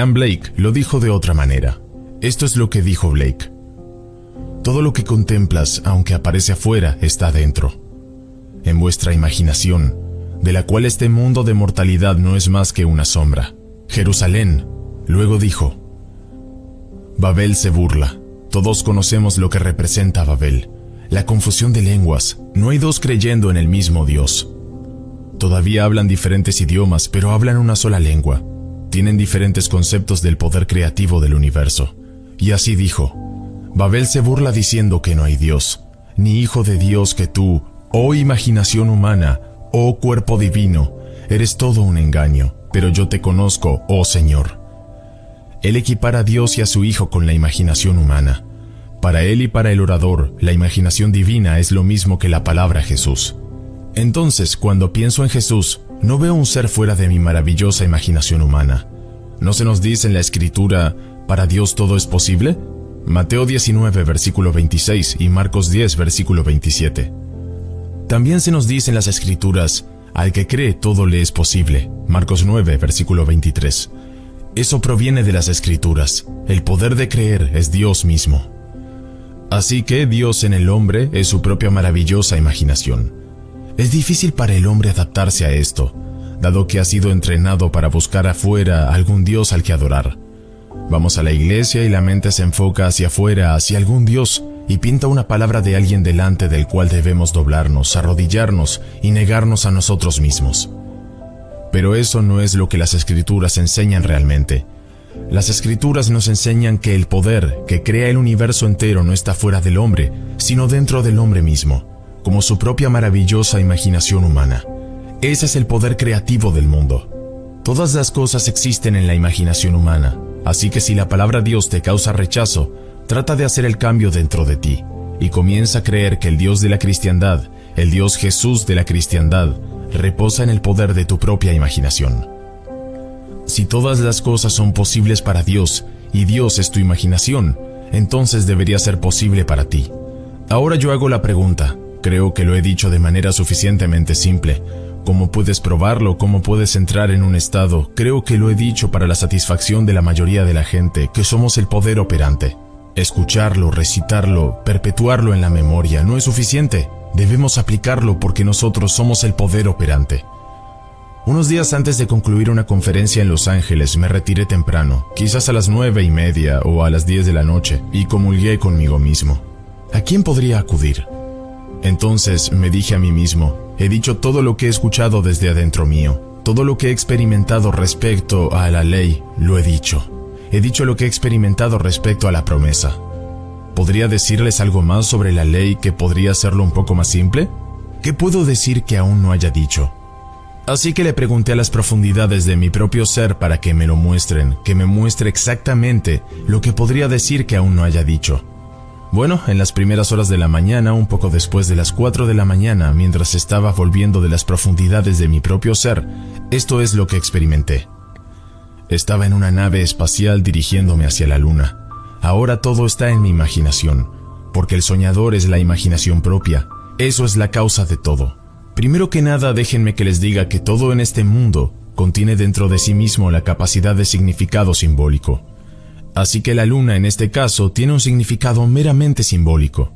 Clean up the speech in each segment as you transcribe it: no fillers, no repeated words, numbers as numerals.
Ann Blake lo dijo de otra manera. Esto es lo que dijo Blake: todo lo que contemplas, aunque aparece afuera, está dentro, en vuestra imaginación, de la cual este mundo de mortalidad no es más que una sombra. Jerusalén luego dijo: Babel se burla. Todos conocemos lo que representa Babel, la confusión de lenguas. No hay dos creyendo en el mismo Dios. Todavía hablan diferentes idiomas, pero hablan una sola lengua. Tienen diferentes conceptos del poder creativo del universo. Y así dijo: Babel se burla diciendo que no hay Dios, ni hijo de Dios, que tú, oh imaginación humana, oh cuerpo divino, eres todo un engaño, pero yo te conozco, oh Señor. Él equipara a Dios y a su Hijo con la imaginación humana. Para él y para el orador, la imaginación divina es lo mismo que la palabra Jesús. Entonces, cuando pienso en Jesús, no veo un ser fuera de mi maravillosa imaginación humana. ¿No se nos dice en la Escritura, para Dios todo es posible? Mateo 19, versículo 26 y Marcos 10, versículo 27. También se nos dice en las Escrituras, al que cree todo le es posible. Marcos 9, versículo 23. Eso proviene de las Escrituras. El poder de creer es Dios mismo. Así que Dios en el hombre es su propia maravillosa imaginación. Es difícil para el hombre adaptarse a esto, dado que ha sido entrenado para buscar afuera algún Dios al que adorar. Vamos a la iglesia y la mente se enfoca hacia afuera, hacia algún Dios, y pinta una palabra de alguien delante del cual debemos doblarnos, arrodillarnos y negarnos a nosotros mismos. Pero eso no es lo que las Escrituras enseñan realmente. Las Escrituras nos enseñan que el poder que crea el universo entero no está fuera del hombre, sino dentro del hombre mismo, como su propia maravillosa imaginación humana. Ese es el poder creativo del mundo. Todas las cosas existen en la imaginación humana, así que si la palabra Dios te causa rechazo, trata de hacer el cambio dentro de ti, y comienza a creer que el Dios de la cristiandad, el Dios Jesús de la cristiandad, reposa en el poder de tu propia imaginación. Si todas las cosas son posibles para Dios, y Dios es tu imaginación, entonces debería ser posible para ti. Ahora yo hago la pregunta, creo que lo he dicho de manera suficientemente simple. ¿Cómo puedes probarlo? ¿Cómo puedes entrar en un estado? Creo que lo he dicho para la satisfacción de la mayoría de la gente, que somos el poder operante. Escucharlo, recitarlo, perpetuarlo en la memoria no es suficiente. Debemos aplicarlo porque nosotros somos el poder operante. Unos días antes de concluir una conferencia en Los Ángeles me retiré temprano, quizás a las 9:30 o a las 10 de la noche, y comulgué conmigo mismo. ¿A quién podría acudir? Entonces me dije a mí mismo, he dicho todo lo que he escuchado desde adentro mío, todo lo que he experimentado respecto a la ley, lo he dicho. He dicho lo que he experimentado respecto a la promesa. ¿Podría decirles algo más sobre la ley que podría hacerlo un poco más simple? ¿Qué puedo decir que aún no haya dicho? Así que le pregunté a las profundidades de mi propio ser para que me lo muestren, que me muestre exactamente lo que podría decir que aún no haya dicho. Bueno, en las primeras horas de la mañana, un poco después de las 4 de la mañana, mientras estaba volviendo de las profundidades de mi propio ser, esto es lo que experimenté. Estaba en una nave espacial dirigiéndome hacia la luna. Ahora todo está en mi imaginación, porque el soñador es la imaginación propia. Eso es la causa de todo. Primero que nada, déjenme que les diga que todo en este mundo contiene dentro de sí mismo la capacidad de significado simbólico. Así que la luna, en este caso, tiene un significado meramente simbólico.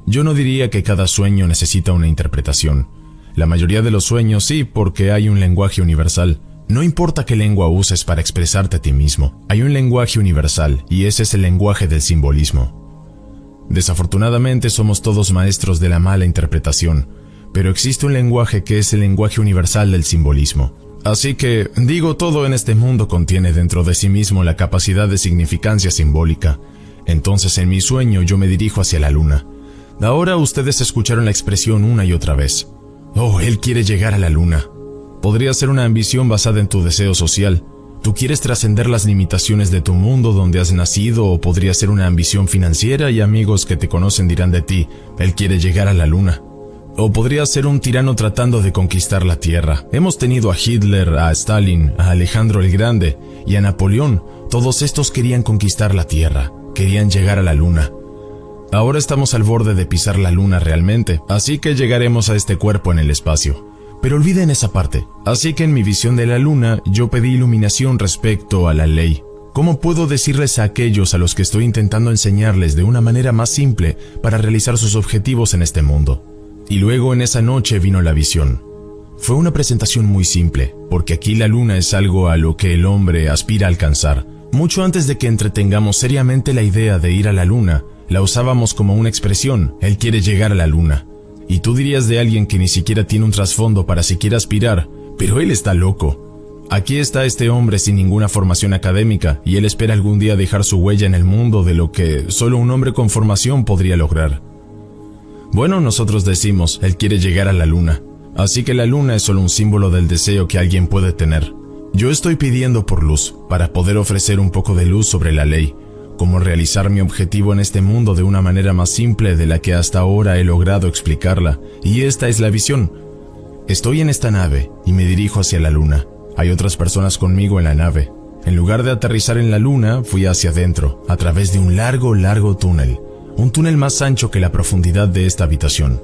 Yo no diría que cada sueño necesita una interpretación. La mayoría de los sueños sí, porque hay un lenguaje universal. No importa qué lengua uses para expresarte a ti mismo, hay un lenguaje universal, y ese es el lenguaje del simbolismo. Desafortunadamente somos todos maestros de la mala interpretación, pero existe un lenguaje que es el lenguaje universal del simbolismo. Así que, digo, todo en este mundo contiene dentro de sí mismo la capacidad de significancia simbólica. Entonces en mi sueño yo me dirijo hacia la luna. Ahora ustedes escucharon la expresión una y otra vez. Oh, él quiere llegar a la luna. Podría ser una ambición basada en tu deseo social. Tú quieres trascender las limitaciones de tu mundo donde has nacido, o podría ser una ambición financiera y amigos que te conocen dirán de ti, él quiere llegar a la luna. O podría ser un tirano tratando de conquistar la tierra. Hemos tenido a Hitler, a Stalin, a Alejandro el Grande y a Napoleón. Todos estos querían conquistar la tierra, querían llegar a la luna. Ahora estamos al borde de pisar la luna realmente, así que llegaremos a este cuerpo en el espacio. Pero olviden esa parte. Así que en mi visión de la luna, yo pedí iluminación respecto a la ley, ¿Cómo puedo decirles a aquellos a los que estoy intentando enseñarles de una manera más simple para realizar sus objetivos en este mundo? Y luego en esa noche vino la visión. Fue una presentación muy simple, porque aquí la luna es algo a lo que el hombre aspira a alcanzar. Mucho antes de que entretengamos seriamente la idea de ir a la luna, la usábamos como una expresión: él quiere llegar a la luna. Y tú dirías de alguien que ni siquiera tiene un trasfondo para siquiera aspirar, pero él está loco. Aquí está este hombre sin ninguna formación académica y él espera algún día dejar su huella en el mundo de lo que solo un hombre con formación podría lograr. Bueno, nosotros decimos, él quiere llegar a la luna. Así que la luna es solo un símbolo del deseo que alguien puede tener. Yo estoy pidiendo por luz, para poder ofrecer un poco de luz sobre la ley, cómo realizar mi objetivo en este mundo de una manera más simple de la que hasta ahora he logrado explicarla, y esta es la visión. Estoy en esta nave y me dirijo hacia la luna. Hay otras personas conmigo en la nave. En lugar de aterrizar en la luna, fui hacia adentro, a través de un largo túnel. Un túnel más ancho que la profundidad de esta habitación.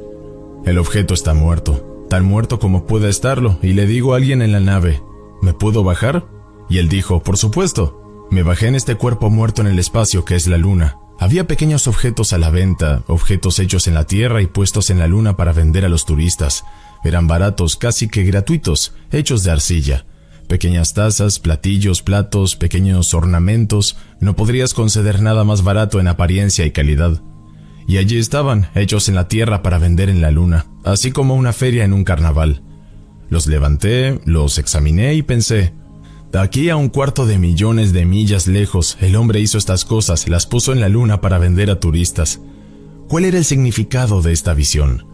El objeto está muerto, tan muerto como pueda estarlo, y le digo a alguien en la nave, ¿me puedo bajar? Y él dijo, por supuesto. Me bajé en este cuerpo muerto en el espacio que es la luna. Había pequeños objetos a la venta, objetos hechos en la Tierra y puestos en la luna para vender a los turistas. Eran baratos, casi que gratuitos, hechos de arcilla. Pequeñas tazas, platillos, platos, pequeños ornamentos. No podrías conceder nada más barato en apariencia y calidad. Y allí estaban, hechos en la Tierra para vender en la luna, así como una feria en un carnaval. Los levanté, los examiné y pensé, de aquí a 250 millones de millas lejos, el hombre hizo estas cosas, las puso en la luna para vender a turistas. ¿Cuál era el significado de esta visión?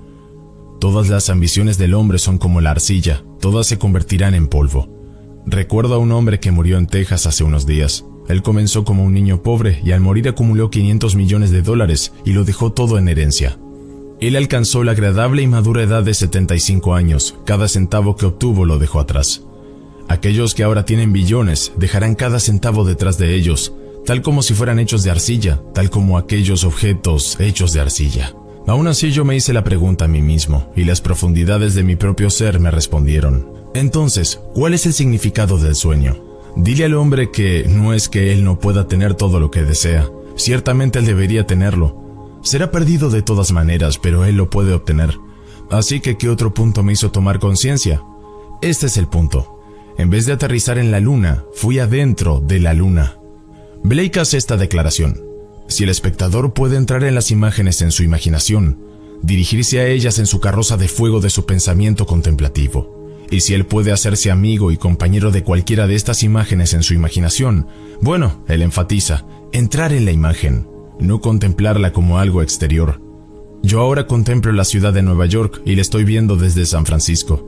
Todas las ambiciones del hombre son como la arcilla, todas se convertirán en polvo. Recuerdo a un hombre que murió en Texas hace unos días. Él comenzó como un niño pobre y al morir acumuló $500 millones y lo dejó todo en herencia. Él alcanzó la agradable y madura edad de 75 años. Cada centavo que obtuvo lo dejó atrás. Aquellos que ahora tienen billones dejarán cada centavo detrás de ellos, tal como si fueran hechos de arcilla, tal como aquellos objetos hechos de arcilla. Aún así yo me hice la pregunta a mí mismo, y las profundidades de mi propio ser me respondieron. Entonces, ¿cuál es el significado del sueño? Dile al hombre que no es que él no pueda tener todo lo que desea. Ciertamente él debería tenerlo. Será perdido de todas maneras, pero él lo puede obtener. Así que, ¿qué otro punto me hizo tomar conciencia? Este es el punto. En vez de aterrizar en la luna, fui adentro de la luna. Blake hace esta declaración. Si el espectador puede entrar en las imágenes en su imaginación, dirigirse a ellas en su carroza de fuego de su pensamiento contemplativo, y si él puede hacerse amigo y compañero de cualquiera de estas imágenes en su imaginación, bueno, él enfatiza, entrar en la imagen, no contemplarla como algo exterior. Yo ahora contemplo la ciudad de Nueva York y la estoy viendo desde San Francisco.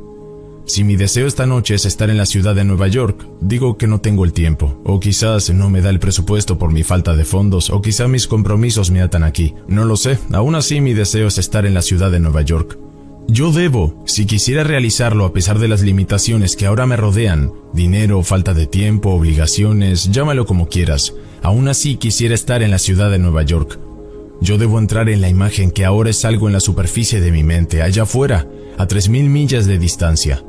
Si mi deseo esta noche es estar en la ciudad de Nueva York, digo que no tengo el tiempo, o quizás no me da el presupuesto por mi falta de fondos, o quizá mis compromisos me atan aquí. No lo sé, aún así mi deseo es estar en la ciudad de Nueva York. Yo debo, si quisiera realizarlo a pesar de las limitaciones que ahora me rodean, dinero, falta de tiempo, obligaciones, llámalo como quieras, aún así quisiera estar en la ciudad de Nueva York. Yo debo entrar en la imagen que ahora es algo en la superficie de mi mente, allá afuera, a 3000 millas de distancia.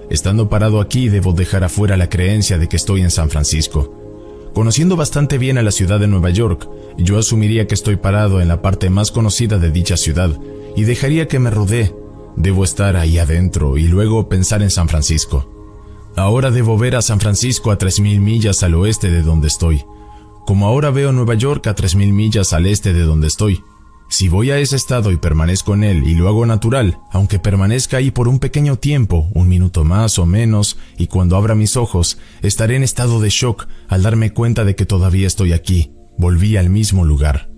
Estando parado aquí, debo dejar afuera la creencia de que estoy en San Francisco. Conociendo bastante bien a la ciudad de Nueva York, yo asumiría que estoy parado en la parte más conocida de dicha ciudad y dejaría que me rodee. Debo estar ahí adentro y luego pensar en San Francisco. Ahora debo ver a San Francisco a 3000 millas al oeste de donde estoy, como ahora veo Nueva York a 3000 millas al este de donde estoy. Si voy a ese estado y permanezco en él y lo hago natural, aunque permanezca ahí por un pequeño tiempo, 1 minuto más o menos, y cuando abra mis ojos, estaré en estado de shock al darme cuenta de que todavía estoy aquí. Volví al mismo lugar.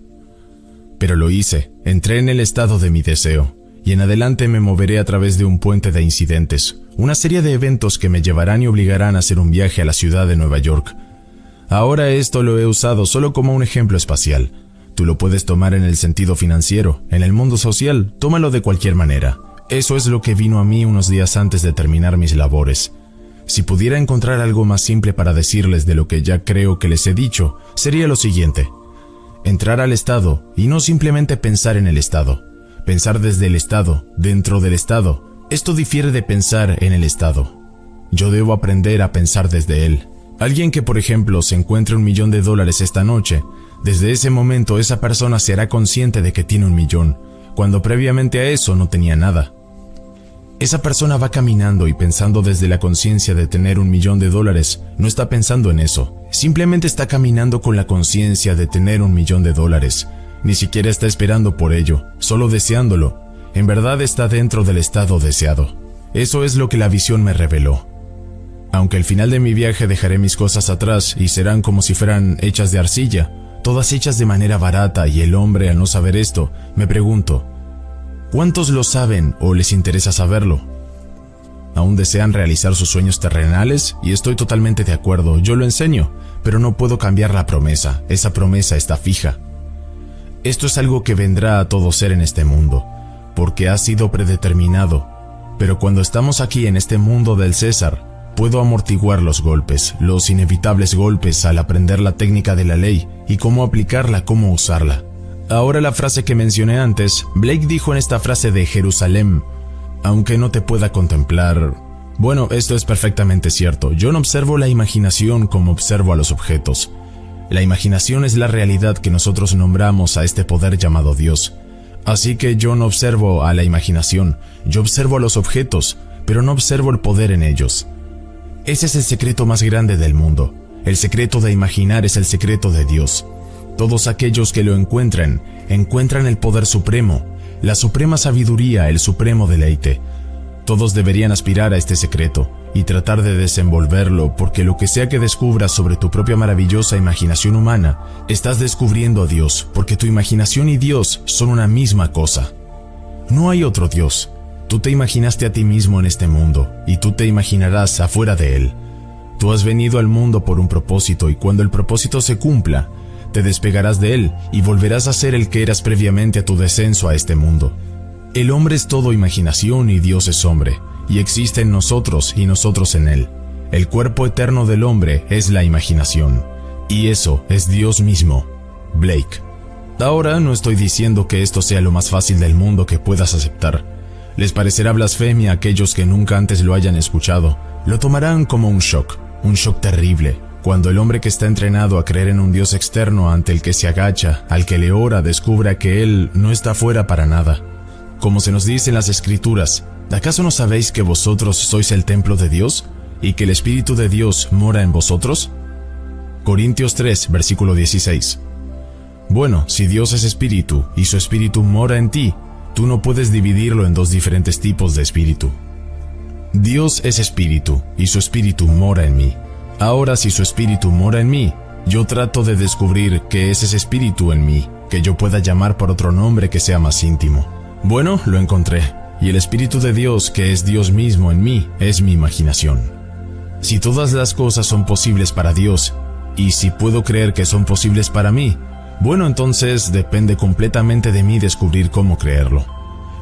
Pero lo hice, entré en el estado de mi deseo, y en adelante me moveré a través de un puente de incidentes, una serie de eventos que me llevarán y obligarán a hacer un viaje a la ciudad de Nueva York. Ahora esto lo he usado solo como un ejemplo espacial. Tú lo puedes tomar en el sentido financiero, en el mundo social, tómalo de cualquier manera. Eso es lo que vino a mí unos días antes de terminar mis labores. Si pudiera encontrar algo más simple para decirles de lo que ya creo que les he dicho, sería lo siguiente. Entrar al estado y no simplemente pensar en el estado. Pensar desde el estado, dentro del estado. Esto difiere de pensar en el estado. Yo debo aprender a pensar desde él. Alguien que, por ejemplo, se encuentre $1.000.000 esta noche, desde ese momento esa persona será consciente de que tiene 1.000.000, cuando previamente a eso no tenía nada. Esa persona va caminando y pensando desde la conciencia de tener $1.000.000, no está pensando en eso, simplemente está caminando con la conciencia de tener $1.000.000, ni siquiera está esperando por ello, solo deseándolo, en verdad está dentro del estado deseado. Eso es lo que la visión me reveló. Aunque al final de mi viaje dejaré mis cosas atrás y serán como si fueran hechas de arcilla, todas hechas de manera barata, y el hombre, al no saber esto, me pregunto, ¿cuántos lo saben o les interesa saberlo? Aún desean realizar sus sueños terrenales, y estoy totalmente de acuerdo, yo lo enseño, pero no puedo cambiar la promesa, esa promesa está fija. Esto es algo que vendrá a todo ser en este mundo, porque ha sido predeterminado, pero cuando estamos aquí en este mundo del César, puedo amortiguar los golpes, los inevitables golpes al aprender la técnica de la ley y cómo aplicarla, cómo usarla. Ahora la frase que mencioné antes, Blake dijo en esta frase de Jerusalén, aunque no te pueda contemplar. Bueno, esto es perfectamente cierto, yo no observo la imaginación como observo a los objetos. La imaginación es la realidad que nosotros nombramos a este poder llamado Dios. Así que yo no observo a la imaginación, yo observo a los objetos, pero no observo el poder en ellos. Ese es el secreto más grande del mundo. El secreto de imaginar es el secreto de Dios. Todos aquellos que lo encuentran el poder supremo, la suprema sabiduría, el supremo deleite. Todos deberían aspirar a este secreto y tratar de desenvolverlo, porque lo que sea que descubras sobre tu propia maravillosa imaginación humana, estás descubriendo a Dios, porque tu imaginación y Dios son una misma cosa. No hay otro Dios. Tú te imaginaste a ti mismo en este mundo, y tú te imaginarás afuera de él. Tú has venido al mundo por un propósito, y cuando el propósito se cumpla, te despegarás de él y volverás a ser el que eras previamente a tu descenso a este mundo. El hombre es todo imaginación y Dios es hombre, y existe en nosotros y nosotros en él. El cuerpo eterno del hombre es la imaginación, y eso es Dios mismo. Blake. Ahora no estoy diciendo que esto sea lo más fácil del mundo que puedas aceptar. Les parecerá blasfemia a aquellos que nunca antes lo hayan escuchado. Lo tomarán como un shock terrible, cuando el hombre que está entrenado a creer en un Dios externo ante el que se agacha, al que le ora, descubra que él no está fuera para nada. Como se nos dice en las Escrituras, ¿acaso no sabéis que vosotros sois el templo de Dios y que el Espíritu de Dios mora en vosotros? Corintios 3, versículo 16. Bueno, si Dios es espíritu y su espíritu mora en ti, tú no puedes dividirlo en dos diferentes tipos de espíritu. Dios es espíritu y su espíritu mora en mí. Ahora, si su espíritu mora en mí, yo trato de descubrir qué es ese espíritu en mí, que yo pueda llamar por otro nombre que sea más íntimo. Bueno, lo encontré, y el Espíritu de Dios, que es Dios mismo en mí, es mi imaginación. Si todas las cosas son posibles para Dios, y si puedo creer que son posibles para mí, bueno, entonces depende completamente de mí descubrir cómo creerlo.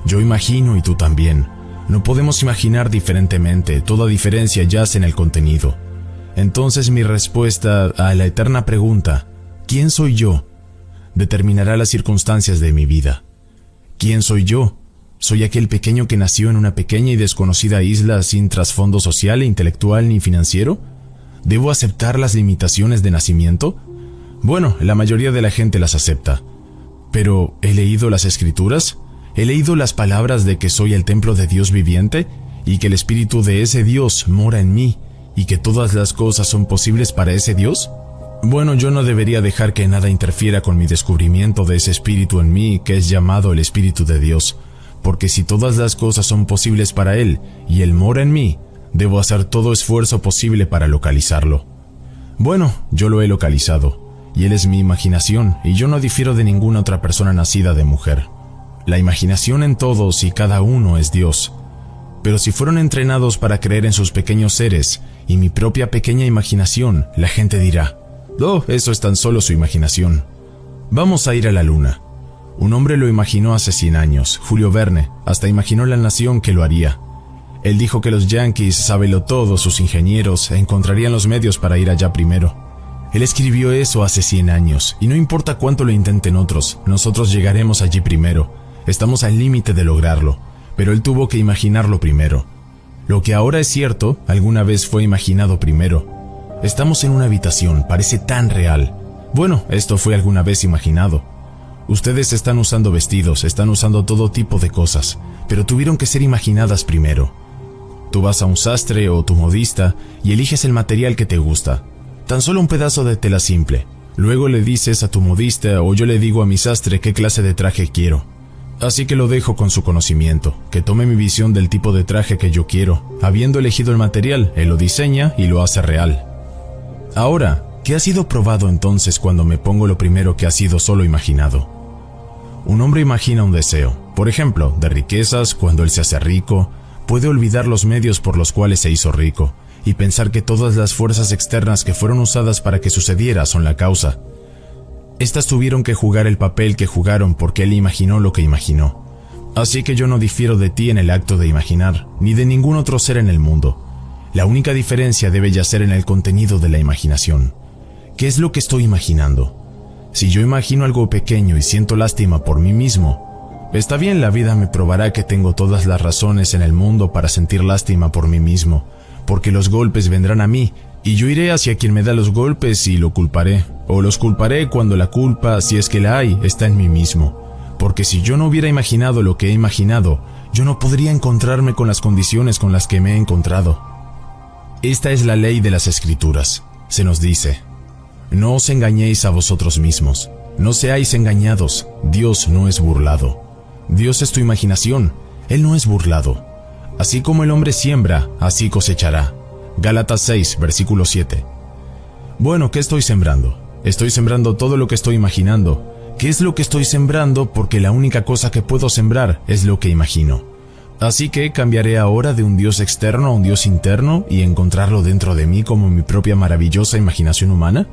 Yo imagino y tú también. No podemos imaginar diferentemente, toda diferencia yace en el contenido. Entonces mi respuesta a la eterna pregunta, ¿quién soy yo?, determinará las circunstancias de mi vida. ¿Quién soy yo? ¿Soy aquel pequeño que nació en una pequeña y desconocida isla sin trasfondo social, intelectual ni financiero? ¿Debo aceptar las limitaciones de nacimiento? Bueno, la mayoría de la gente las acepta. Pero, ¿he leído las Escrituras? ¿He leído las palabras de que soy el templo de Dios viviente? Y que el Espíritu de ese Dios mora en mí, y que todas las cosas son posibles para ese Dios? Bueno, yo no debería dejar que nada interfiera con mi descubrimiento de ese Espíritu en mí, que es llamado el Espíritu de Dios, porque si todas las cosas son posibles para Él, y Él mora en mí, debo hacer todo esfuerzo posible para localizarlo. Bueno, yo lo he localizado, y Él es mi imaginación, y yo no difiero de ninguna otra persona nacida de mujer. La imaginación en todos y cada uno es Dios. Pero si fueron entrenados para creer en sus pequeños seres, y mi propia pequeña imaginación, la gente dirá, «Oh, eso es tan solo su imaginación. Vamos a ir a la luna». Un hombre lo imaginó hace 100 años, Julio Verne, hasta imaginó la nación que lo haría. Él dijo que los yanquis, sábelo todo, sus ingenieros, encontrarían los medios para ir allá primero. Él escribió eso hace 100 años, y no importa cuánto lo intenten otros, nosotros llegaremos allí primero. Estamos al límite de lograrlo, pero él tuvo que imaginarlo primero. Lo que ahora es cierto, alguna vez fue imaginado primero. Estamos en una habitación, parece tan real. Bueno, esto fue alguna vez imaginado. Ustedes están usando vestidos, están usando todo tipo de cosas, pero tuvieron que ser imaginadas primero. Tú vas a un sastre o tu modista y eliges el material que te gusta. Tan solo un pedazo de tela simple. Luego le dices a tu modista o yo le digo a mi sastre qué clase de traje quiero. Así que lo dejo con su conocimiento, que tome mi visión del tipo de traje que yo quiero. Habiendo elegido el material, él lo diseña y lo hace real. Ahora, ¿qué ha sido probado entonces cuando me pongo lo primero que ha sido solo imaginado? Un hombre imagina un deseo, por ejemplo, de riquezas. Cuando él se hace rico, puede olvidar los medios por los cuales se hizo rico y pensar que todas las fuerzas externas que fueron usadas para que sucediera son la causa. Estas tuvieron que jugar el papel que jugaron porque él imaginó lo que imaginó. Así que yo no difiero de ti en el acto de imaginar, ni de ningún otro ser en el mundo. La única diferencia debe yacer en el contenido de la imaginación. ¿Qué es lo que estoy imaginando? Si yo imagino algo pequeño y siento lástima por mí mismo, está bien, la vida me probará que tengo todas las razones en el mundo para sentir lástima por mí mismo, porque los golpes vendrán a mí, y yo iré hacia quien me da los golpes y lo culparé, o los culparé cuando la culpa, si es que la hay, está en mí mismo, porque si yo no hubiera imaginado lo que he imaginado, yo no podría encontrarme con las condiciones con las que me he encontrado. Esta es la ley de las Escrituras. Se nos dice: no os engañéis a vosotros mismos, no seáis engañados, Dios no es burlado. Dios es tu imaginación, Él no es burlado. Así como el hombre siembra, así cosechará. Gálatas 6, versículo 7. Bueno, ¿qué estoy sembrando? Estoy sembrando todo lo que estoy imaginando. ¿Qué es lo que estoy sembrando? Porque la única cosa que puedo sembrar es lo que imagino. Así que cambiaré ahora de un Dios externo a un Dios interno y encontrarlo dentro de mí como mi propia maravillosa imaginación humana.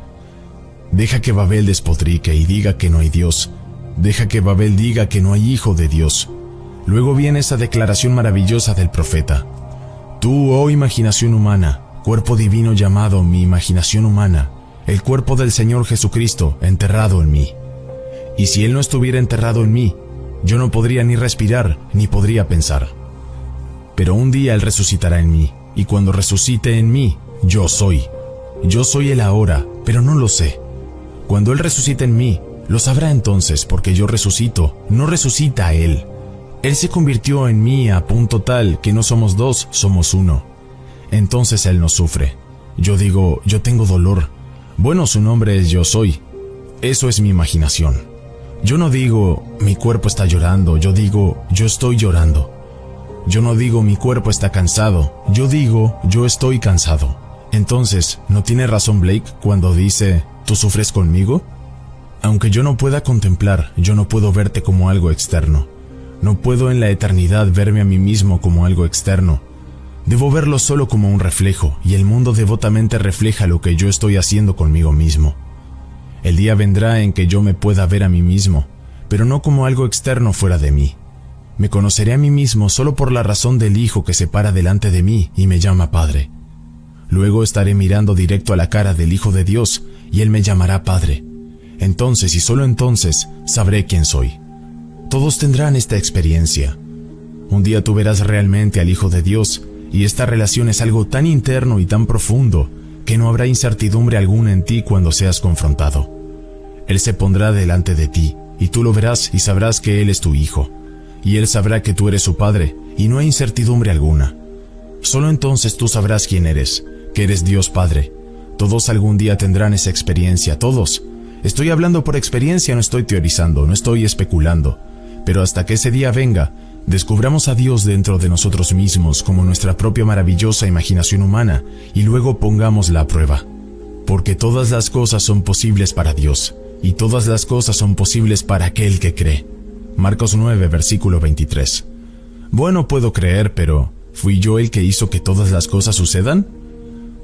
Deja que Babel despotrique y diga que no hay Dios. Deja que Babel diga que no hay hijo de Dios. Luego viene esa declaración maravillosa del profeta: tú, oh imaginación humana, cuerpo divino llamado mi imaginación humana, el cuerpo del Señor Jesucristo enterrado en mí. Y si Él no estuviera enterrado en mí, yo no podría ni respirar ni podría pensar. Pero un día Él resucitará en mí, y cuando resucite en mí, yo soy. Yo soy Él ahora, pero no lo sé. Cuando Él resucite en mí, lo sabrá entonces, porque yo resucito, no resucita Él. Él se convirtió en mí a punto tal que no somos dos, somos uno. Entonces Él no sufre. Yo digo, yo tengo dolor. Bueno, su nombre es yo soy. Eso es mi imaginación. Yo no digo, mi cuerpo está llorando, yo digo, yo estoy llorando. Yo no digo, mi cuerpo está cansado, yo digo, yo estoy cansado. Entonces, ¿no tiene razón Blake cuando dice, ¿tú sufres conmigo? Aunque yo no pueda contemplar, yo no puedo verte como algo externo. No puedo en la eternidad verme a mí mismo como algo externo. Debo verlo solo como un reflejo, y el mundo devotamente refleja lo que yo estoy haciendo conmigo mismo. El día vendrá en que yo me pueda ver a mí mismo, pero no como algo externo fuera de mí. Me conoceré a mí mismo solo por la razón del Hijo que se para delante de mí y me llama Padre. Luego estaré mirando directo a la cara del Hijo de Dios, y Él me llamará Padre. Entonces, y solo entonces, sabré quién soy. Todos tendrán esta experiencia. Un día tú verás realmente al Hijo de Dios, y esta relación es algo tan interno y tan profundo que no habrá incertidumbre alguna en ti cuando seas confrontado. Él se pondrá delante de ti, y tú lo verás y sabrás que Él es tu Hijo, y Él sabrá que tú eres su Padre, y no hay incertidumbre alguna. Solo entonces tú sabrás quién eres, que eres Dios Padre. Todos algún día tendrán esa experiencia, todos. Estoy hablando por experiencia, no estoy teorizando, no estoy especulando. Pero hasta que ese día venga, descubramos a Dios dentro de nosotros mismos como nuestra propia maravillosa imaginación humana y luego pongámosla a prueba. Porque todas las cosas son posibles para Dios y todas las cosas son posibles para aquel que cree. Marcos 9, versículo 23. Bueno, puedo creer, pero ¿fui yo el que hizo que todas las cosas sucedan?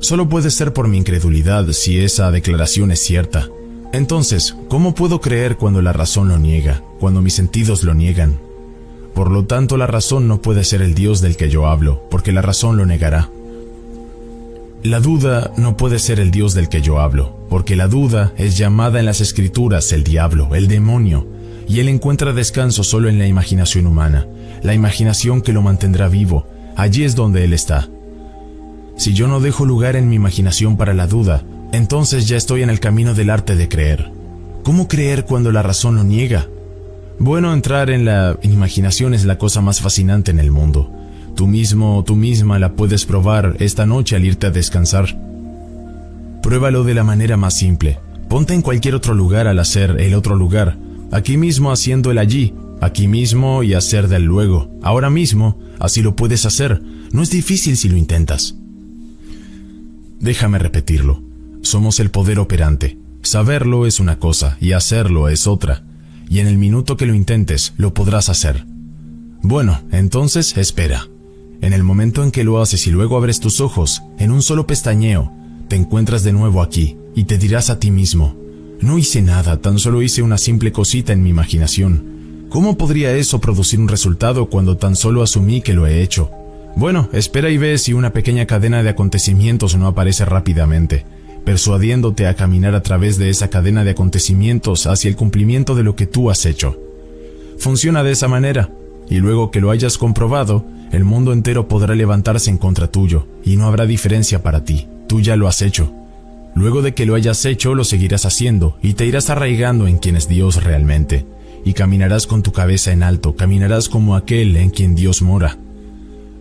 Solo puede ser por mi incredulidad si esa declaración es cierta. Entonces, ¿cómo puedo creer cuando la razón lo niega, cuando mis sentidos lo niegan? Por lo tanto, la razón no puede ser el Dios del que yo hablo, porque la razón lo negará. La duda no puede ser el Dios del que yo hablo, porque la duda es llamada en las Escrituras el diablo, el demonio, y él encuentra descanso solo en la imaginación humana, la imaginación que lo mantendrá vivo. Allí es donde él está. Si yo no dejo lugar en mi imaginación para la duda, entonces ya estoy en el camino del arte de creer. ¿Cómo creer cuando la razón lo niega? Bueno, entrar en la imaginación es la cosa más fascinante en el mundo. Tú mismo o tú misma la puedes probar esta noche al irte a descansar. Pruébalo de la manera más simple. Ponte en cualquier otro lugar al hacer el otro lugar. Aquí mismo haciendo el allí. Aquí mismo y hacer del luego. Ahora mismo, así lo puedes hacer. No es difícil si lo intentas. Déjame repetirlo. Somos el poder operante. Saberlo es una cosa y hacerlo es otra. Y en el minuto que lo intentes, lo podrás hacer. Bueno, entonces espera. En el momento en que lo haces y luego abres tus ojos, en un solo pestañeo, te encuentras de nuevo aquí y te dirás a ti mismo: no hice nada, tan solo hice una simple cosita en mi imaginación. ¿Cómo podría eso producir un resultado cuando tan solo asumí que lo he hecho? Bueno, espera y ve si una pequeña cadena de acontecimientos no aparece rápidamente, persuadiéndote a caminar a través de esa cadena de acontecimientos hacia el cumplimiento de lo que tú has hecho. Funciona de esa manera, y luego que lo hayas comprobado, el mundo entero podrá levantarse en contra tuyo, y no habrá diferencia para ti. Tú ya lo has hecho. Luego de que lo hayas hecho, lo seguirás haciendo, y te irás arraigando en quien es Dios realmente, y caminarás con tu cabeza en alto, caminarás como aquel en quien Dios mora.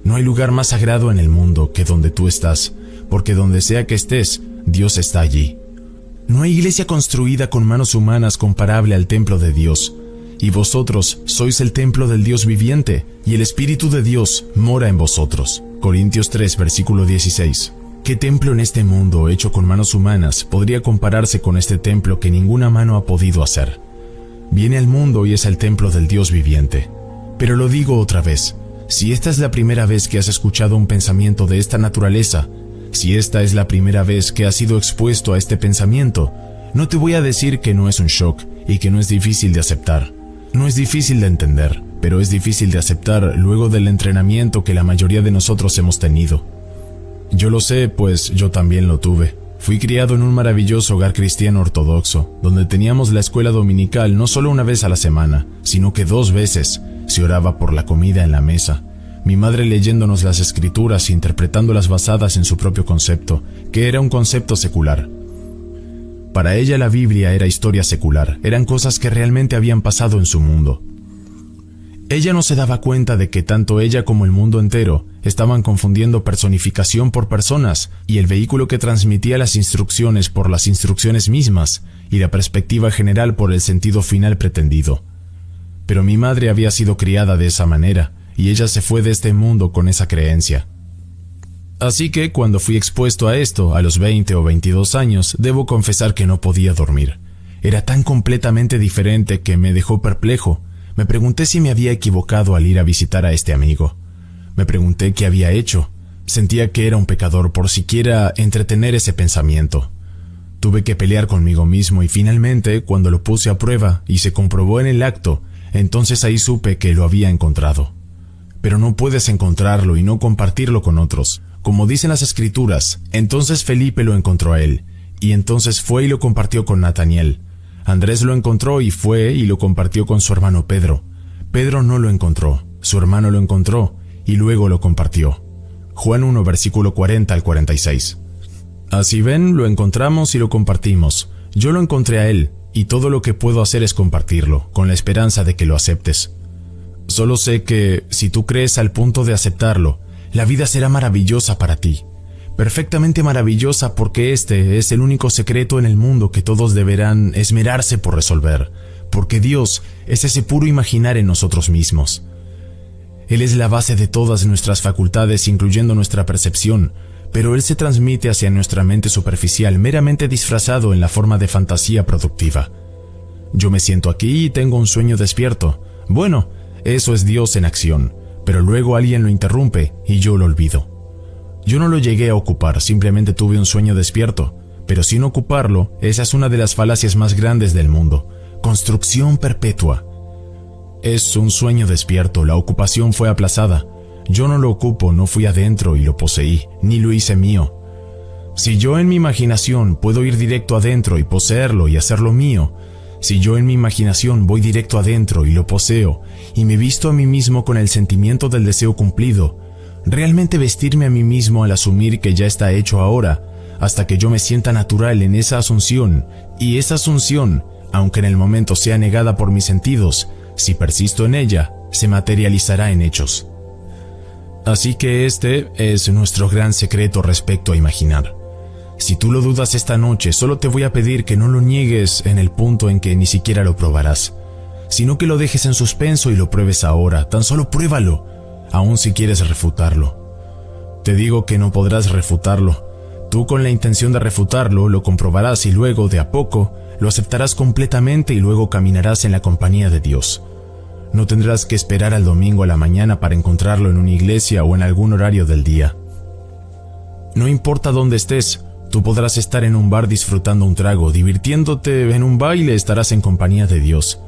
No hay lugar más sagrado en el mundo que donde tú estás, porque donde sea que estés, Dios está allí. No hay iglesia construida con manos humanas comparable al templo de Dios, y vosotros sois el templo del Dios viviente, y el Espíritu de Dios mora en vosotros. Corintios 3, versículo 16. ¿Qué templo en este mundo hecho con manos humanas podría compararse con este templo que ninguna mano ha podido hacer? Viene al mundo y es el templo del Dios viviente. Pero lo digo otra vez, si esta es la primera vez que has escuchado un pensamiento de esta naturaleza, si esta es la primera vez que has sido expuesto a este pensamiento, no te voy a decir que no es un shock y que no es difícil de aceptar. No es difícil de entender, pero es difícil de aceptar luego del entrenamiento que la mayoría de nosotros hemos tenido. Yo lo sé, pues yo también lo tuve. Fui criado en un maravilloso hogar cristiano ortodoxo, donde teníamos la escuela dominical no solo una vez a la semana, sino que 2 veces. Se oraba por la comida en la mesa. Mi madre leyéndonos las escrituras e interpretándolas basadas en su propio concepto, que era un concepto secular. Para ella la Biblia era historia secular, eran cosas que realmente habían pasado en su mundo. Ella no se daba cuenta de que tanto ella como el mundo entero estaban confundiendo personificación por personas y el vehículo que transmitía las instrucciones por las instrucciones mismas y la perspectiva general por el sentido final pretendido. Pero mi madre había sido criada de esa manera y ella se fue de este mundo con esa creencia. Así que cuando fui expuesto a esto a los 20 o 22 años, debo confesar que no podía dormir. Era tan completamente diferente que me dejó perplejo. Me pregunté si me había equivocado al ir a visitar a este amigo. Me pregunté qué había hecho. Sentía que era un pecador por siquiera entretener ese pensamiento. Tuve que pelear conmigo mismo y finalmente, cuando lo puse a prueba y se comprobó en el acto, entonces ahí supe que lo había encontrado. Pero no puedes encontrarlo y no compartirlo con otros. Como dicen las escrituras, entonces Felipe lo encontró a él, y entonces fue y lo compartió con Nataniel. Andrés lo encontró y fue y lo compartió con su hermano Pedro. Pedro no lo encontró, su hermano lo encontró y luego lo compartió. Juan 1, versículo 40 al 46. Así ven, lo encontramos y lo compartimos. Yo lo encontré a él, y todo lo que puedo hacer es compartirlo, con la esperanza de que lo aceptes. Solo sé que, si tú crees al punto de aceptarlo, la vida será maravillosa para ti. Perfectamente maravillosa porque este es el único secreto en el mundo que todos deberán esmerarse por resolver, porque Dios es ese puro imaginar en nosotros mismos. Él es la base de todas nuestras facultades, incluyendo nuestra percepción, pero Él se transmite hacia nuestra mente superficial, meramente disfrazado en la forma de fantasía productiva. Yo me siento aquí y tengo un sueño despierto. Bueno, eso es Dios en acción, pero luego alguien lo interrumpe y yo lo olvido. Yo no lo llegué a ocupar, simplemente tuve un sueño despierto, pero sin ocuparlo, esa es una de las falacias más grandes del mundo. Construcción perpetua. Es un sueño despierto, la ocupación fue aplazada. Yo no lo ocupo, no fui adentro y lo poseí, ni lo hice mío. Si yo en mi imaginación puedo ir directo adentro y poseerlo y hacerlo mío, si yo en mi imaginación voy directo adentro y lo poseo, y me visto a mí mismo con el sentimiento del deseo cumplido, realmente vestirme a mí mismo al asumir que ya está hecho ahora, hasta que yo me sienta natural en esa asunción, y esa asunción, aunque en el momento sea negada por mis sentidos, si persisto en ella, se materializará en hechos. Así que este es nuestro gran secreto respecto a imaginar. Si tú lo dudas esta noche, solo te voy a pedir que no lo niegues en el punto en que ni siquiera lo probarás, sino que lo dejes en suspenso y lo pruebes ahora. Tan solo pruébalo, aun si quieres refutarlo. Te digo que no podrás refutarlo. Tú, con la intención de refutarlo, lo comprobarás y luego, de a poco, lo aceptarás completamente y luego caminarás en la compañía de Dios. No tendrás que esperar al domingo a la mañana para encontrarlo en una iglesia o en algún horario del día. No importa dónde estés, tú podrás estar en un bar disfrutando un trago, divirtiéndote en un baile, estarás en compañía de Dios.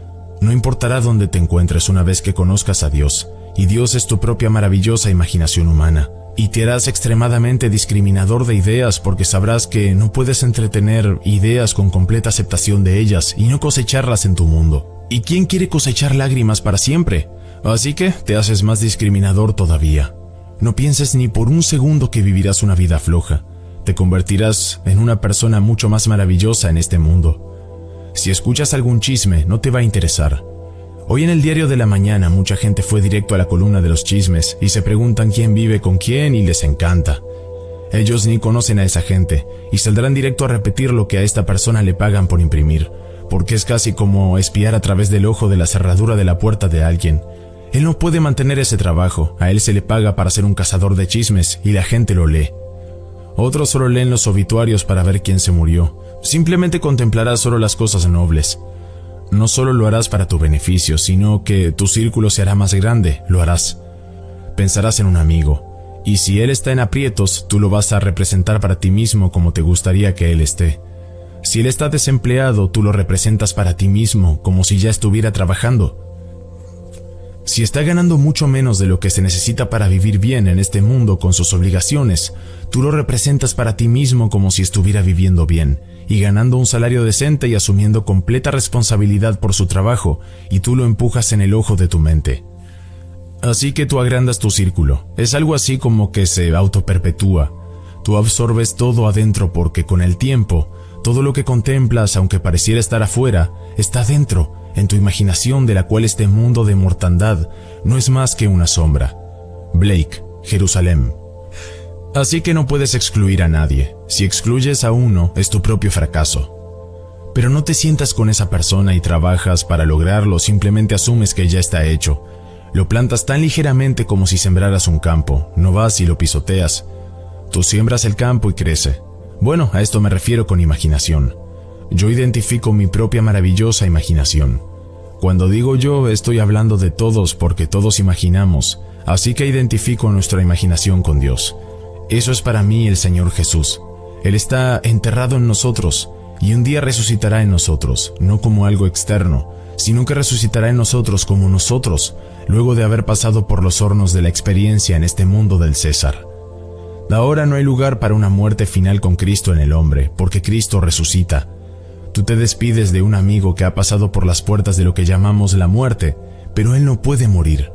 No importará dónde te encuentres una vez que conozcas a Dios, y Dios es tu propia maravillosa imaginación humana, y te harás extremadamente discriminador de ideas porque sabrás que no puedes entretener ideas con completa aceptación de ellas y no cosecharlas en tu mundo. ¿Y quién quiere cosechar lágrimas para siempre? Así que te haces más discriminador todavía. No pienses ni por un segundo que vivirás una vida floja. Te convertirás en una persona mucho más maravillosa en este mundo. Si escuchas algún chisme, no te va a interesar. Hoy en el diario de la mañana mucha gente fue directo a la columna de los chismes y se preguntan quién vive con quién y les encanta. Ellos ni conocen a esa gente y saldrán directo a repetir lo que a esta persona le pagan por imprimir, porque es casi como espiar a través del ojo de la cerradura de la puerta de alguien. Él no puede mantener ese trabajo, a él se le paga para ser un cazador de chismes y la gente lo lee. Otros solo leen los obituarios para ver quién se murió. Simplemente contemplarás solo las cosas nobles. No solo lo harás para tu beneficio, sino que tu círculo se hará más grande, lo harás. Pensarás en un amigo, y si él está en aprietos, tú lo vas a representar para ti mismo como te gustaría que él esté. Si él está desempleado, tú lo representas para ti mismo, como si ya estuviera trabajando. Si está ganando mucho menos de lo que se necesita para vivir bien en este mundo con sus obligaciones, tú lo representas para ti mismo como si estuviera viviendo bien, y ganando un salario decente y asumiendo completa responsabilidad por su trabajo, y tú lo empujas en el ojo de tu mente. Así que tú agrandas tu círculo. Es algo así como que se autoperpetúa. Tú absorbes todo adentro porque con el tiempo, todo lo que contemplas, aunque pareciera estar afuera, está dentro, en tu imaginación, de la cual este mundo de mortandad no es más que una sombra. Blake, Jerusalén. Así que no puedes excluir a nadie. Si excluyes a uno, es tu propio fracaso. Pero no te sientas con esa persona y trabajas para lograrlo, simplemente asumes que ya está hecho. Lo plantas tan ligeramente como si sembraras un campo, no vas y lo pisoteas. Tú siembras el campo y crece. Bueno, a esto me refiero con imaginación. Yo identifico mi propia maravillosa imaginación. Cuando digo yo, estoy hablando de todos porque todos imaginamos, así que identifico nuestra imaginación con Dios. Eso es para mí el Señor Jesús. Él está enterrado en nosotros y un día resucitará en nosotros, no como algo externo, sino que resucitará en nosotros como nosotros, luego de haber pasado por los hornos de la experiencia en este mundo del César. Ahora no hay lugar para una muerte final con Cristo en el hombre, porque Cristo resucita. Tú te despides de un amigo que ha pasado por las puertas de lo que llamamos la muerte, pero él no puede morir.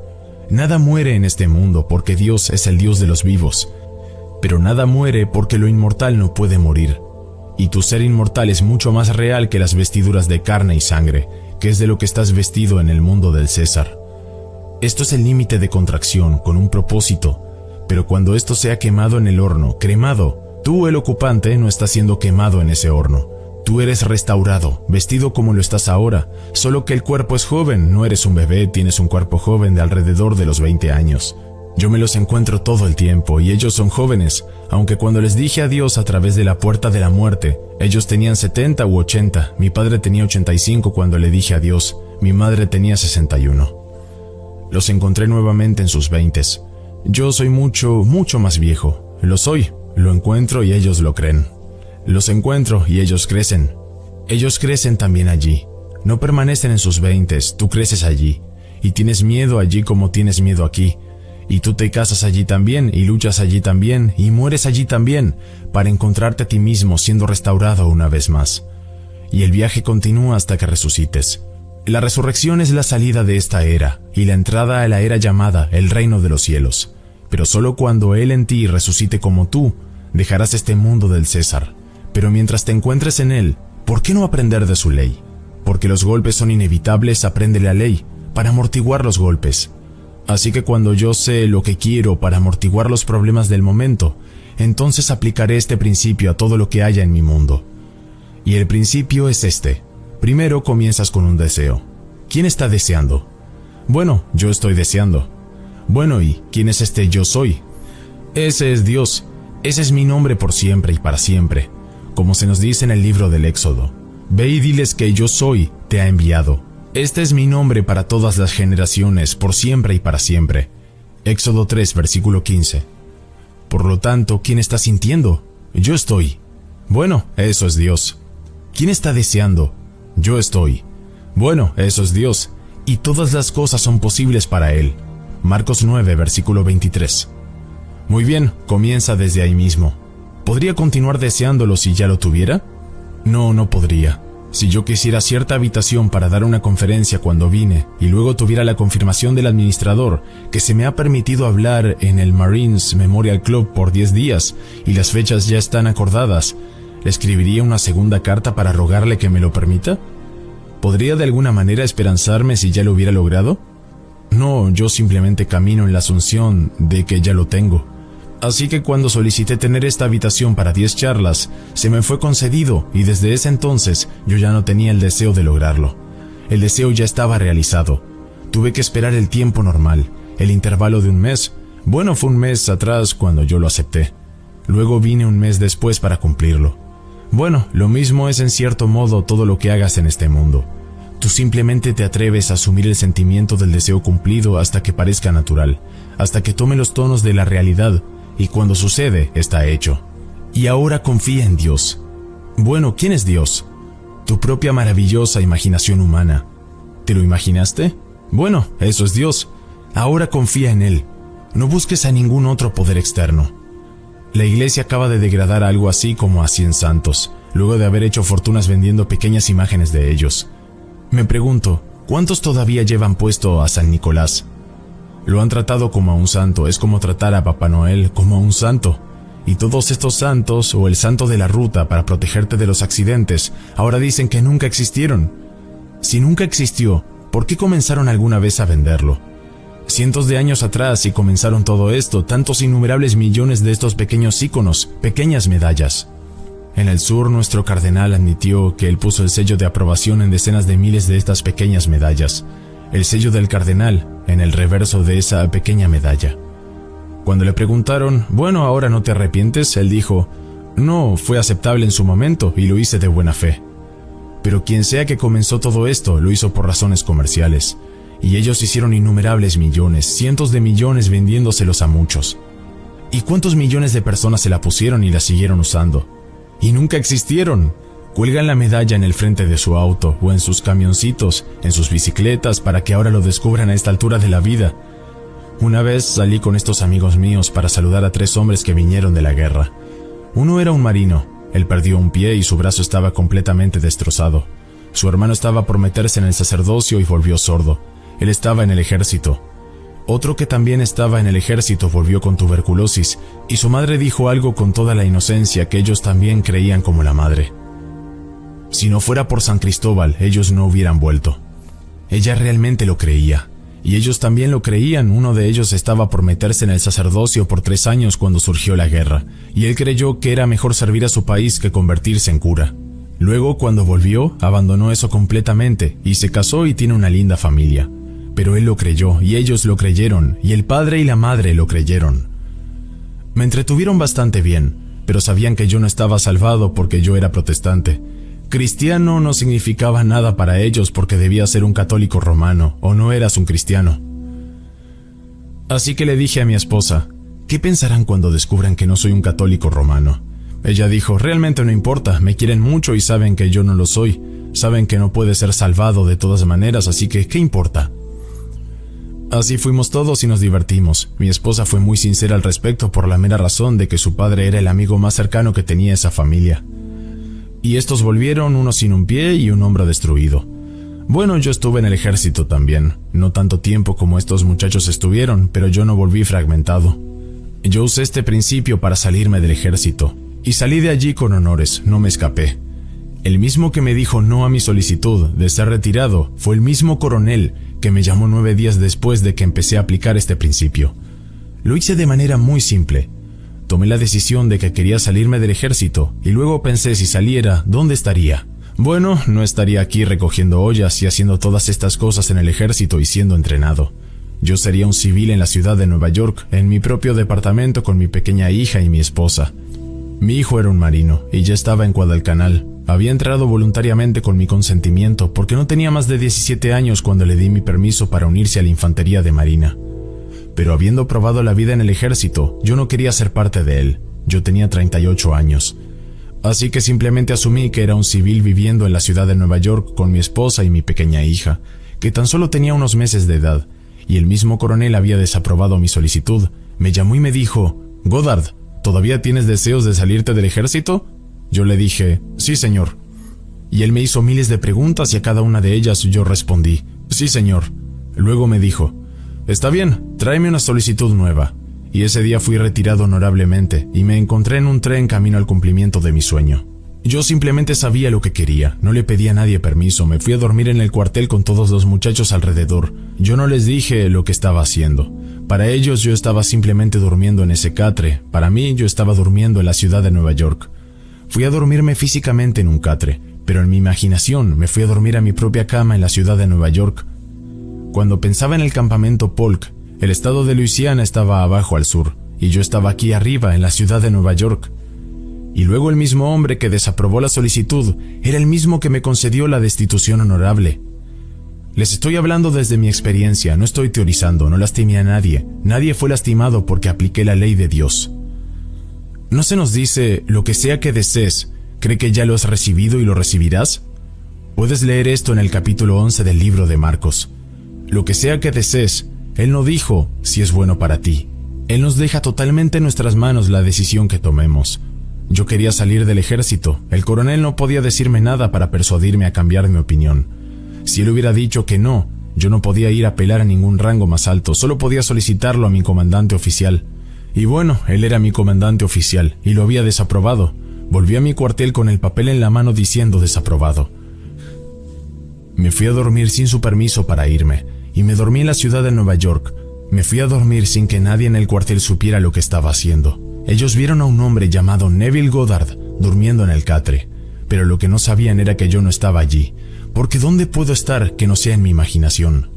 Nada muere en este mundo porque Dios es el Dios de los vivos, pero nada muere porque lo inmortal no puede morir. Y tu ser inmortal es mucho más real que las vestiduras de carne y sangre, que es de lo que estás vestido en el mundo del César. Esto es el límite de contracción, con un propósito. Pero cuando esto sea quemado en el horno, cremado, tú, el ocupante, no estás siendo quemado en ese horno. Tú eres restaurado, vestido como lo estás ahora, solo que el cuerpo es joven, no eres un bebé, tienes un cuerpo joven de alrededor de los 20 años. Yo me los encuentro todo el tiempo y ellos son jóvenes, aunque cuando les dije adiós a través de la puerta de la muerte, ellos tenían 70 u 80, mi padre tenía 85 cuando le dije adiós, mi madre tenía 61. Los encontré nuevamente en sus 20s. Yo soy mucho más viejo. Lo soy, lo encuentro y ellos lo creen. Los encuentro y ellos crecen. Ellos crecen también allí. No permanecen en sus 20s, tú creces allí. Y tienes miedo allí como tienes miedo aquí. Y tú te casas allí también, y luchas allí también, y mueres allí también, para encontrarte a ti mismo siendo restaurado una vez más. Y el viaje continúa hasta que resucites. La resurrección es la salida de esta era, y la entrada a la era llamada el reino de los cielos. pero solo cuando Él en ti resucite como tú, dejarás este mundo del César. Pero mientras te encuentres en Él, ¿por qué no aprender de su ley? Porque los golpes son inevitables, aprende la ley, para amortiguar los golpes. Así que cuando yo sé lo que quiero para amortiguar los problemas del momento, entonces aplicaré este principio a todo lo que haya en mi mundo. Y el principio es este. Primero comienzas con un deseo. ¿Quién está deseando? Bueno, yo estoy deseando. Bueno, ¿y quién es este yo soy? Ese es Dios. Ese es mi nombre por siempre y para siempre. Como se nos dice en el libro del Éxodo. Ve y diles que yo soy, te ha enviado. Este es mi nombre para todas las generaciones, por siempre y para siempre. Éxodo 3, versículo 15. Por lo tanto, ¿quién está sintiendo? Yo estoy. Bueno, eso es Dios. ¿Quién está deseando? Yo estoy. Bueno, eso es Dios. Y todas las cosas son posibles para Él. Marcos 9, versículo 23. Muy bien, comienza desde ahí mismo. ¿Podría continuar deseándolo si ya lo tuviera? No, no podría. Si yo quisiera cierta habitación para dar una conferencia cuando vine y luego tuviera la confirmación del administrador que se me ha permitido hablar en el Marines Memorial Club por 10 días y las fechas ya están acordadas, ¿le escribiría una segunda carta para rogarle que me lo permita? ¿Podría de alguna manera esperanzarme si ya lo hubiera logrado? No, yo simplemente camino en la asunción de que ya lo tengo. Así que cuando solicité tener esta habitación para 10 charlas, se me fue concedido y desde ese entonces yo ya no tenía el deseo de lograrlo. El deseo ya estaba realizado. Tuve que esperar el tiempo normal, el intervalo de un mes. Bueno, fue un mes atrás cuando yo lo acepté. Luego vine un mes después para cumplirlo. Bueno, lo mismo es en cierto modo todo lo que hagas en este mundo. Tú simplemente te atreves a asumir el sentimiento del deseo cumplido hasta que parezca natural, hasta que tome los tonos de la realidad. Y cuando sucede, está hecho. Y ahora confía en Dios. Bueno, ¿quién es Dios? Tu propia maravillosa imaginación humana. ¿Te lo imaginaste? Bueno, eso es Dios. Ahora confía en Él. No busques a ningún otro poder externo. La iglesia acaba de degradar algo así como a 100 santos, luego de haber hecho fortunas vendiendo pequeñas imágenes de ellos. Me pregunto, ¿cuántos todavía llevan puesto a San Nicolás? Lo han tratado como a un santo, es como tratar a Papá Noel como a un santo. Y todos estos santos, o el santo de la ruta para protegerte de los accidentes, ahora dicen que nunca existieron. Si nunca existió, ¿por qué comenzaron alguna vez a venderlo? Cientos de años atrás y comenzaron todo esto, tantos innumerables millones de estos pequeños íconos, pequeñas medallas. En el sur, nuestro cardenal admitió que él puso el sello de aprobación en decenas de miles de estas pequeñas medallas. El sello del cardenal en el reverso de esa pequeña medalla. Cuando le preguntaron, bueno, ¿ahora no te arrepientes?, él dijo, no, fue aceptable en su momento y lo hice de buena fe. Pero quien sea que comenzó todo esto, lo hizo por razones comerciales. Y ellos hicieron innumerables millones, cientos de millones vendiéndoselos a muchos. ¿Y cuántos millones de personas se la pusieron y la siguieron usando? Y nunca existieron. Cuelgan la medalla en el frente de su auto o en sus camioncitos, en sus bicicletas para que ahora lo descubran a esta altura de la vida. Una vez salí con estos amigos míos para saludar a 3 hombres que vinieron de la guerra. Uno era un marino, él perdió un pie y su brazo estaba completamente destrozado. Su hermano estaba por meterse en el sacerdocio y volvió sordo. Él estaba en el ejército. Otro que también estaba en el ejército volvió con tuberculosis y su madre dijo algo con toda la inocencia que ellos también creían como la madre. Si no fuera por San Cristóbal, ellos no hubieran vuelto. Ella realmente lo creía, y ellos también lo creían. Uno de ellos estaba por meterse en el sacerdocio por 3 años cuando surgió la guerra, y él creyó que era mejor servir a su país que convertirse en cura. Luego, cuando volvió, abandonó eso completamente, y se casó y tiene una linda familia. Pero él lo creyó, y ellos lo creyeron, y el padre y la madre lo creyeron. Me entretuvieron bastante bien, pero sabían que yo no estaba salvado porque yo era protestante. Cristiano no significaba nada para ellos porque debía ser un católico romano, o no eras un cristiano. Así que le dije a mi esposa, ¿qué pensarán cuando descubran que no soy un católico romano? Ella dijo, realmente no importa, me quieren mucho y saben que yo no lo soy. Saben que no puede ser salvado de todas maneras, así que ¿qué importa? Así fuimos todos y nos divertimos. Mi esposa fue muy sincera al respecto por la mera razón de que su padre era el amigo más cercano que tenía esa familia. Y estos volvieron, uno sin un pie y un hombro destruido. Bueno, yo estuve en el ejército también, no tanto tiempo como estos muchachos estuvieron, pero yo no volví fragmentado. Yo usé este principio para salirme del ejército, y salí de allí con honores, no me escapé. El mismo que me dijo no a mi solicitud de ser retirado fue el mismo coronel que me llamó 9 días después de que empecé a aplicar este principio. Lo hice de manera muy simple. Tomé la decisión de que quería salirme del ejército y luego pensé si saliera, ¿dónde estaría? Bueno, no estaría aquí recogiendo ollas y haciendo todas estas cosas en el ejército y siendo entrenado. Yo sería un civil en la ciudad de Nueva York, en mi propio departamento con mi pequeña hija y mi esposa. Mi hijo era un marino y ya estaba en Guadalcanal. Había entrado voluntariamente con mi consentimiento porque no tenía más de 17 años cuando le di mi permiso para unirse a la infantería de marina. Pero habiendo probado la vida en el ejército, yo no quería ser parte de él. Yo tenía 38 años. Así que simplemente asumí que era un civil viviendo en la ciudad de Nueva York con mi esposa y mi pequeña hija, que tan solo tenía unos meses de edad, y el mismo coronel había desaprobado mi solicitud. Me llamó y me dijo, «Goddard, ¿todavía tienes deseos de salirte del ejército?» Yo le dije, «Sí, señor». Y él me hizo miles de preguntas y a cada una de ellas yo respondí, «Sí, señor». Luego me dijo, «Está bien, tráeme una solicitud nueva». Y ese día fui retirado honorablemente y me encontré en un tren camino al cumplimiento de mi sueño. Yo simplemente sabía lo que quería, no le pedí a nadie permiso, me fui a dormir en el cuartel con todos los muchachos alrededor. Yo no les dije lo que estaba haciendo. Para ellos yo estaba simplemente durmiendo en ese catre, para mí yo estaba durmiendo en la ciudad de Nueva York. Fui a dormirme físicamente en un catre, pero en mi imaginación me fui a dormir a mi propia cama en la ciudad de Nueva York. Cuando pensaba en el campamento Polk, el estado de Luisiana estaba abajo al sur, y yo estaba aquí arriba en la ciudad de Nueva York. Y luego el mismo hombre que desaprobó la solicitud era el mismo que me concedió la destitución honorable. Les estoy hablando desde mi experiencia, no estoy teorizando, no lastimé a nadie. Nadie fue lastimado porque apliqué la ley de Dios. ¿No se nos dice, lo que sea que desees, cree que ya lo has recibido y lo recibirás? Puedes leer esto en el capítulo 11 del libro de Marcos. Lo que sea que desees, Él no dijo si es bueno para ti. Él nos deja totalmente en nuestras manos la decisión que tomemos. Yo quería salir del ejército. El coronel no podía decirme nada para persuadirme a cambiar mi opinión. Si él hubiera dicho que no, yo no podía ir a apelar a ningún rango más alto, solo podía solicitarlo a mi comandante oficial. Y bueno, él era mi comandante oficial, y lo había desaprobado. Volví a mi cuartel con el papel en la mano diciendo desaprobado. Me fui a dormir sin su permiso para irme, y me dormí en la ciudad de Nueva York. Me fui a dormir sin que nadie en el cuartel supiera lo que estaba haciendo. Ellos vieron a un hombre llamado Neville Goddard durmiendo en el catre, pero lo que no sabían era que yo no estaba allí, porque ¿dónde puedo estar que no sea en mi imaginación?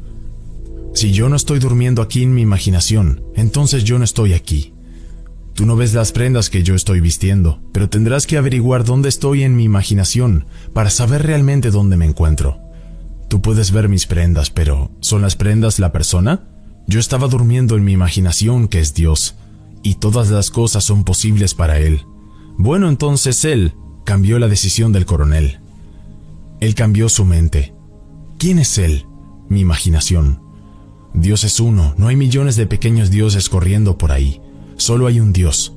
Si yo no estoy durmiendo aquí en mi imaginación, entonces yo no estoy aquí. Tú no ves las prendas que yo estoy vistiendo, pero tendrás que averiguar dónde estoy en mi imaginación para saber realmente dónde me encuentro. Tú puedes ver mis prendas, pero ¿son las prendas la persona? Yo estaba durmiendo en mi imaginación, que es Dios, y todas las cosas son posibles para Él. Bueno, entonces Él cambió la decisión del coronel. Él cambió su mente. ¿Quién es Él? Mi imaginación. Dios es uno, no hay millones de pequeños dioses corriendo por ahí. Solo hay un Dios.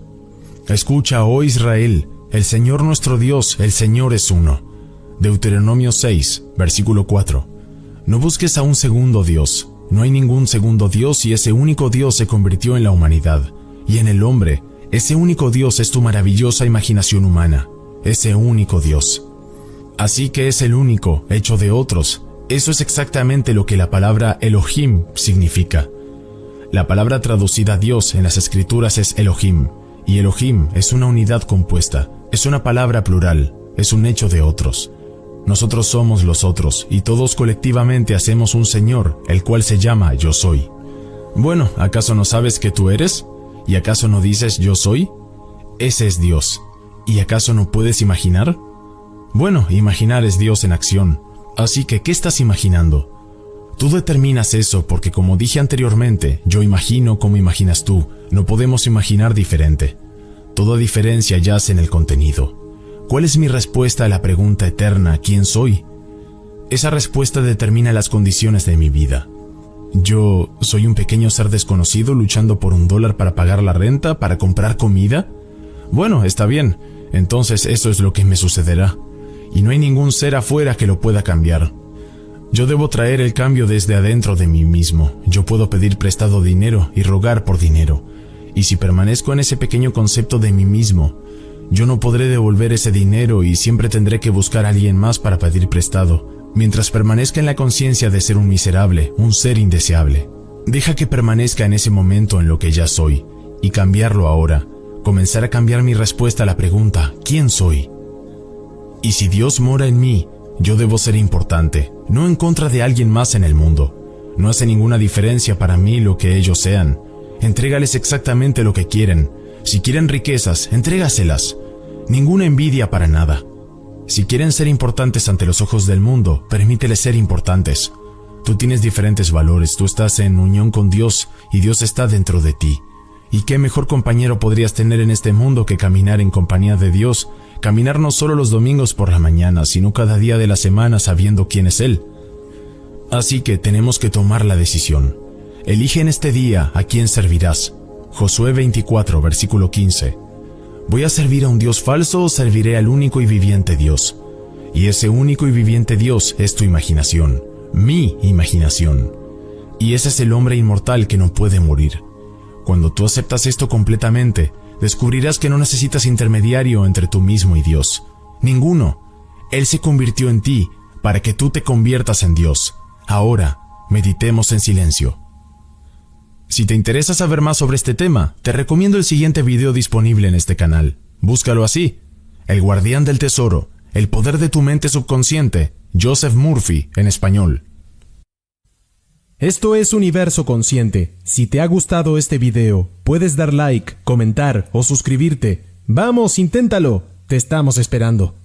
Escucha, oh Israel, el Señor nuestro Dios, el Señor es uno. Deuteronomio 6, versículo 4. No busques a un segundo Dios. No hay ningún segundo Dios y ese único Dios se convirtió en la humanidad. Y en el hombre, ese único Dios es tu maravillosa imaginación humana. Ese único Dios. Así que es el único, hecho de otros. Eso es exactamente lo que la palabra Elohim significa. La palabra traducida Dios en las escrituras es Elohim, y Elohim es una unidad compuesta, es una palabra plural, es un hecho de otros. Nosotros somos los otros, y todos colectivamente hacemos un Señor, el cual se llama Yo Soy. Bueno, ¿acaso no sabes que tú eres? ¿Y acaso no dices Yo Soy? Ese es Dios. ¿Y acaso no puedes imaginar? Bueno, imaginar es Dios en acción. Así que, ¿qué estás imaginando? Tú determinas eso porque, como dije anteriormente, yo imagino como imaginas tú. No podemos imaginar diferente. Toda diferencia yace en el contenido. ¿Cuál es mi respuesta a la pregunta eterna ¿quién soy? Esa respuesta determina las condiciones de mi vida. ¿Yo soy un pequeño ser desconocido luchando por $1 para pagar la renta, para comprar comida? Bueno, está bien. Entonces eso es lo que me sucederá. Y no hay ningún ser afuera que lo pueda cambiar. Yo debo traer el cambio desde adentro de mí mismo. Yo puedo pedir prestado dinero y rogar por dinero. Y si permanezco en ese pequeño concepto de mí mismo, yo no podré devolver ese dinero y siempre tendré que buscar a alguien más para pedir prestado, mientras permanezca en la conciencia de ser un miserable, un ser indeseable. Deja que permanezca en ese momento en lo que ya soy, y cambiarlo ahora, comenzar a cambiar mi respuesta a la pregunta, ¿quién soy? Y si Dios mora en mí, yo debo ser importante, no en contra de alguien más en el mundo. No hace ninguna diferencia para mí lo que ellos sean. Entrégales exactamente lo que quieren. Si quieren riquezas, entrégaselas. Ninguna envidia para nada. Si quieren ser importantes ante los ojos del mundo, permíteles ser importantes. Tú tienes diferentes valores, tú estás en unión con Dios y Dios está dentro de ti. ¿Y qué mejor compañero podrías tener en este mundo que caminar en compañía de Dios? Caminar no solo los domingos por la mañana, sino cada día de la semana sabiendo quién es Él. Así que tenemos que tomar la decisión. Elige en este día a quién servirás. Josué 24, versículo 15. ¿Voy a servir a un Dios falso o serviré al único y viviente Dios? Y ese único y viviente Dios es tu imaginación, mi imaginación. Y ese es el hombre inmortal que no puede morir. Cuando tú aceptas esto completamente, descubrirás que no necesitas intermediario entre tú mismo y Dios. Ninguno. Él se convirtió en ti para que tú te conviertas en Dios. Ahora, meditemos en silencio. Si te interesa saber más sobre este tema, te recomiendo el siguiente video disponible en este canal. Búscalo así: El guardián del tesoro, el poder de tu mente subconsciente, Joseph Murphy en español. Esto es Universo Consciente. Si te ha gustado este video, puedes dar like, comentar o suscribirte. ¡Vamos, inténtalo! Te estamos esperando.